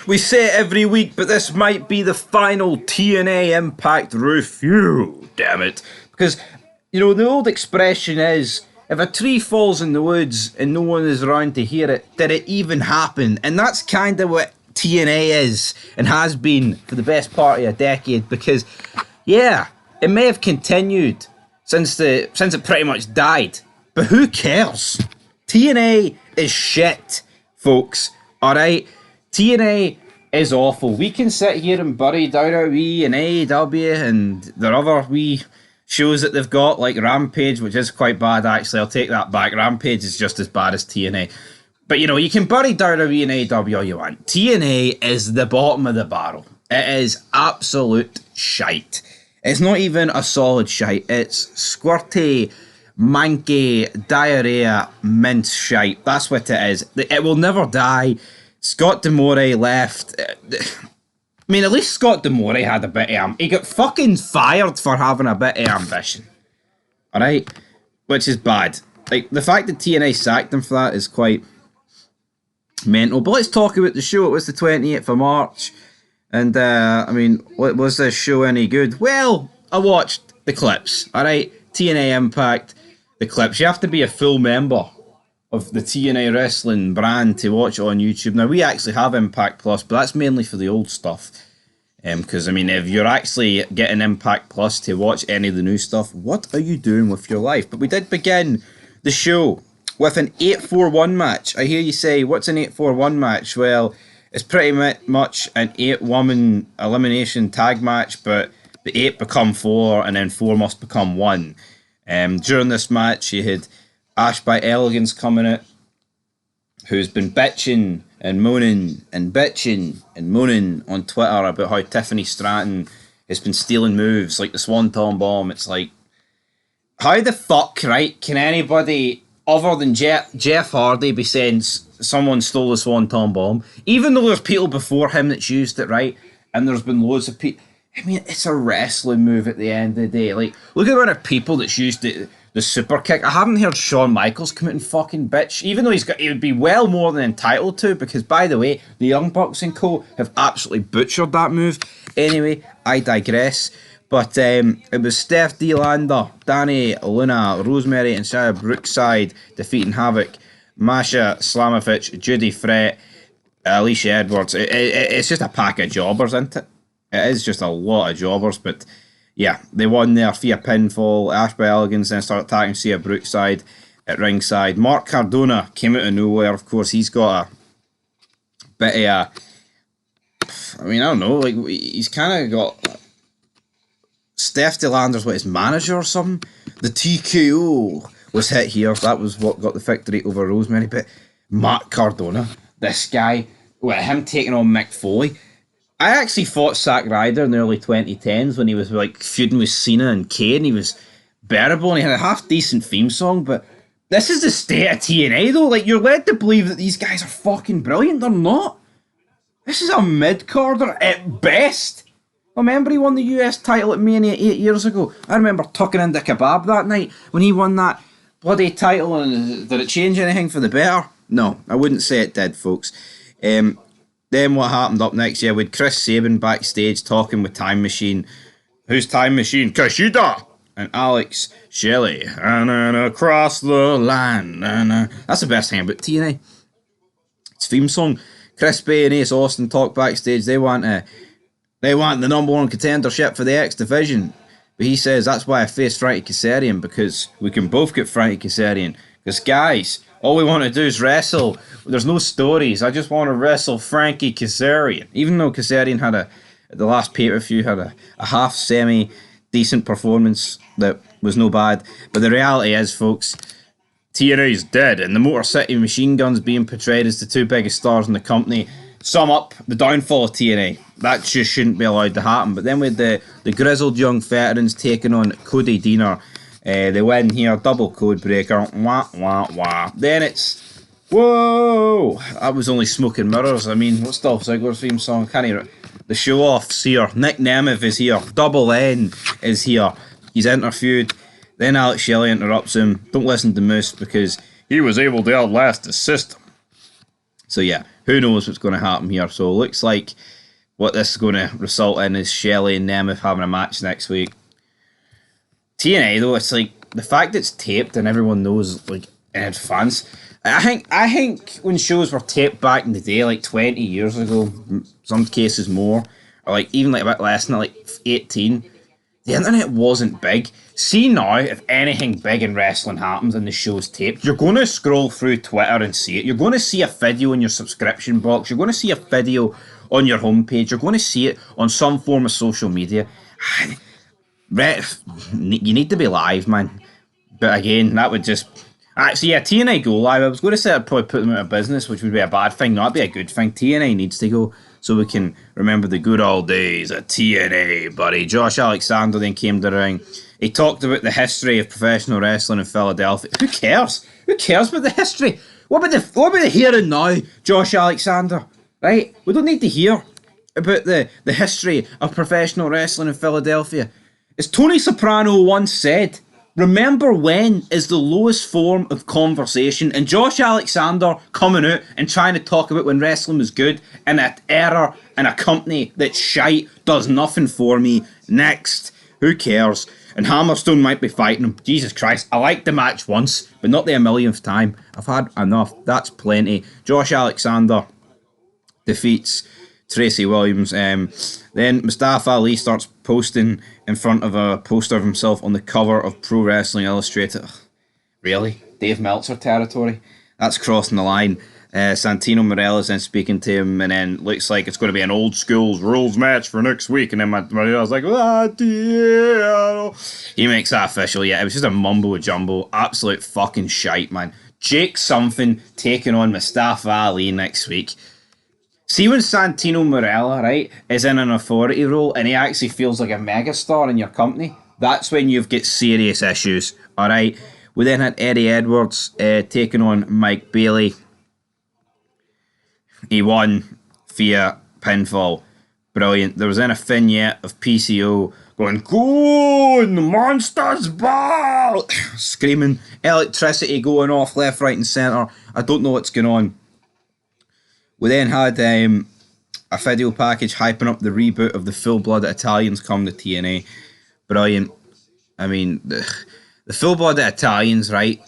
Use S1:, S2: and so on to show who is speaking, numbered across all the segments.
S1: We say it every week, but this might be the final TNA Impact review. Damn it. Because, you know, the old expression is, if a tree falls in the woods and no one is around to hear it, did it even happen? And that's kind of what TNA is and has been for the best part of a decade. Because, yeah, it may have continued since it pretty much died. But who cares? TNA is shit, folks. Alright? TNA is awful. We can sit here and bury WWE and AEW and their other wee shows that they've got, like Rampage, which is quite bad, actually. I'll take that back. Rampage is just as bad as TNA. But, you know, you can bury WWE and AEW all you want. TNA is the bottom of the barrel. It is absolute shite. It's not even a solid shite. It's squirty, manky, diarrhea, mince shite. That's what it is. It will never die. Scott D'Amore left. I mean, at least Scott D'Amore had a bit of... He got fucking fired for having a bit of ambition. Alright? Which is bad. Like, the fact that TNA sacked him for that is quite mental. But let's talk about the show. It was the 28th of March. And, I mean, was this show any good? Well, I watched the clips. Alright? TNA Impact, the clips. You have to be a full member of the TNA Wrestling brand to watch it on YouTube. Now, we actually have Impact Plus, but that's mainly for the old stuff. Because, I mean, if you're actually getting Impact Plus to watch any of the new stuff, what are you doing with your life? But we did begin the show with an 8-4-1 match. I hear you say, what's an 8-4-1 match? Well, it's pretty much an 8-woman elimination tag match, but the 8 become 4, and then 4 must become 1. During this match, you had Ash by Elegance coming out, who's been bitching and moaning and bitching and moaning on Twitter about how Tiffany Stratton has been stealing moves like the Swanton Bomb. It's like, how the fuck, right, can anybody other than Jeff Hardy be saying someone stole the Swanton Bomb? Even though there's people before him that's used it, right? And there's been loads of people. I mean, it's a wrestling move at the end of the day. Like, look at the amount of people that's used it. The super kick. I haven't heard Shawn Michaels come out and fucking bitch, even though he would be well more than entitled to, because, by the way, the Young Bucks and Co. have absolutely butchered that move. Anyway, I digress. But it was Steph D. Lander, Danny Luna, Rosemary and Sarah Brookside defeating Havoc, Masha Slamovich, Judy Fret, Alicia Edwards. It's just a pack of jobbers, isn't it? It is just a lot of jobbers, but... yeah, they won there via pinfall. Ash by Elegance then started attacking Sia Brookside at ringside. Mark Cardona came out of nowhere. Of course, he's got a bit of a... I mean, I don't know. Like, he's kind of got... Steph DeLander's his manager or something. The TKO was hit here. That was what got the victory over Rosemary. But Mark Cardona, this guy, with him taking on Mick Foley... I actually fought Zack Ryder in the early 2010s when he was like feuding with Cena and Kane. He was bearable and he had a half decent theme song, but this is the state of TNA though. Like, you're led to believe that these guys are fucking brilliant. They're not. This is a mid-carder at best. I remember he won the US title at Mania 8 years ago. I remember tucking into kebab that night when he won that bloody title, and did it change anything for the better? No, I wouldn't say it did, folks. Then what happened up next? Yeah, with Chris Sabin backstage talking with Time Machine. Who's Time Machine? Kushida! And Alex Shelley. And across the line. That's the best thing about TNA. It's theme song. Chris Bay and Ace Austin talk backstage. They want the number one contendership for the X Division. But he says that's why I faced Frankie Kazarian, because we can both get Frankie Kazarian. Because guys, all we want to do is wrestle. There's no stories. I just want to wrestle Frankie Kazarian. Even though Kazarian had the last pay-per-view had a half semi-decent performance that was no bad. But the reality is, folks, TNA is dead, and the Motor City Machine Guns being portrayed as the two biggest stars in the company sum up the downfall of TNA. That just shouldn't be allowed to happen. But then with the grizzled young veterans taking on Cody Deaner, they win here, double code breaker, wah, wah, wah. Then it's, whoa, I was only smoking mirrors. I mean, what's Dolph Ziggler's theme song? Can't hear it. The show-off's here. Nick Nemeth is here. Double N is here. He's interviewed. Then Alex Shelley interrupts him. Don't listen to Moose because he was able to outlast the system. So yeah, who knows what's going to happen here. So it looks like what this is going to result in is Shelley and Nemeth having a match next week. TNA though, it's like the fact it's taped and everyone knows like in advance. I think when shows were taped back in the day, like 20 years ago, some cases more, or like even like a bit less than like 18, the internet wasn't big. See now, if anything big in wrestling happens and the show's taped, you're going to scroll through Twitter and see it. You're going to see a video in your subscription box. You're going to see a video on your homepage. You're going to see it on some form of social media. You need to be live, man. But again, that would just... Actually, yeah, TNA go live. I was going to say I'd probably put them out of business, which would be a bad thing. No, that'd be a good thing. TNA needs to go so we can remember the good old days of TNA, buddy. Josh Alexander then came to the ring. He talked about the history of professional wrestling in Philadelphia. Who cares? Who cares about the history? What about the here and now, Josh Alexander? Right? We don't need to hear about the history of professional wrestling in Philadelphia. As Tony Soprano once said, remember when is the lowest form of conversation, and Josh Alexander coming out and trying to talk about when wrestling was good in an era and a company that's shite does nothing for me. Next. Who cares? And Hammerstone might be fighting him. Jesus Christ, I liked the match once, but not the 1,000th time. I've had enough. That's plenty. Josh Alexander defeats Tracy Williams. Then Mustafa Ali starts posting in front of a poster of himself on the cover of Pro Wrestling Illustrated. Ugh, really? Dave Meltzer territory? That's crossing the line. Santino Marella is then speaking to him, and then looks like it's going to be an old school rules match for next week. And then Marella's like, he makes that official. Yeah, it was just a mumbo jumbo. Absolute fucking shite, man. Jake something taking on Mustafa Ali next week. See when Santino Marella, right, is in an authority role and he actually feels like a megastar in your company, that's when you've got serious issues, alright? We then had Eddie Edwards taking on Mike Bailey. He won via pinfall. Brilliant. There was then a vignette of PCO going, "Go on, the monster's ball!" Screaming. Electricity going off left, right and centre. I don't know what's going on. We then had a video package hyping up the reboot of the full-blooded Italians come to TNA. Brilliant. I mean, the full-blooded Italians, right,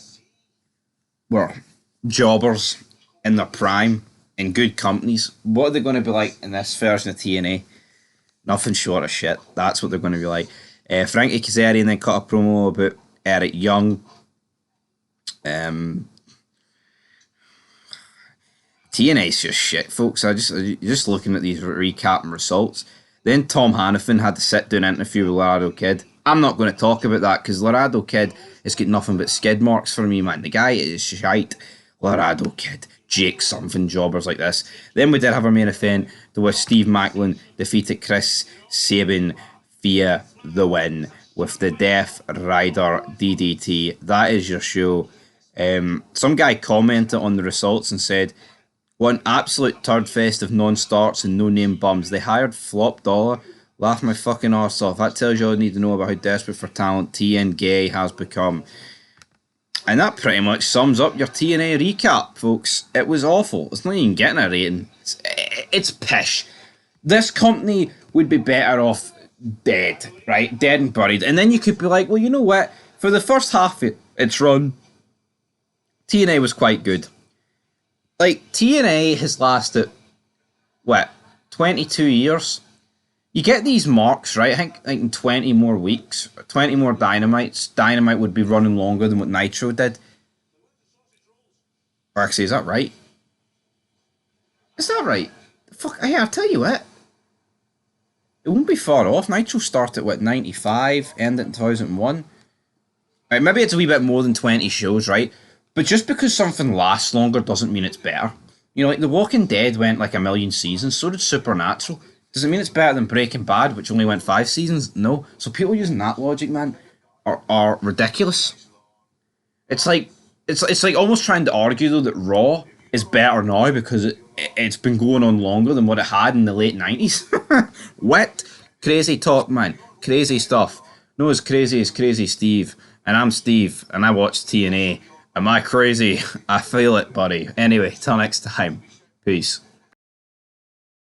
S1: were jobbers in their prime in good companies. What are they going to be like in this version of TNA? Nothing short of shit. That's what they're going to be like. Frankie Kazarian then cut a promo about Eric Young. TNA's just shit, folks. You're just looking at these recapping results. Then Tom Hannafin had to sit down interview with Laredo Kid. I'm not going to talk about that because Laredo Kid has got nothing but skid marks for me, man. The guy is shite. Laredo Kid. Jake something jobbers like this. Then we did have our main event where Steve Macklin defeated Chris Sabin via the win with the Death Rider DDT. That is your show. Some guy commented on the results and said, "What an absolute turd fest of non-starts and no-name bums. They hired Flop Dollar. Laugh my fucking arse off. That tells you all you need to know about how desperate for talent TN Gay has become." And that pretty much sums up your TNA recap, folks. It was awful. It's not even getting a rating. It's pish. This company would be better off dead, right? Dead and buried. And then you could be like, well, you know what? For the first half of its run, TNA was quite good. Like, TNA has lasted, 22 years? You get these marks, right? I think in 20 more weeks, 20 more Dynamites, Dynamite would be running longer than what Nitro did. Or actually, is that right? Is that right? Fuck, hey, I'll tell you what. It won't be far off. Nitro started at, 95, ended in 2001. Right, maybe it's a wee bit more than 20 shows, right? But just because something lasts longer doesn't mean it's better. You know, like The Walking Dead went like 1,000,000 seasons, so did Supernatural. Does it mean it's better than Breaking Bad, which only went 5 seasons? No. So people using that logic, man, are ridiculous. It's like almost trying to argue though that Raw is better now because it's been going on longer than what it had in the late 90s. What? Crazy talk, man. Crazy stuff. No, as crazy as Crazy Steve. And I'm Steve, and I watch TNA. Am I crazy? I feel it, buddy. Anyway, till next time. Peace.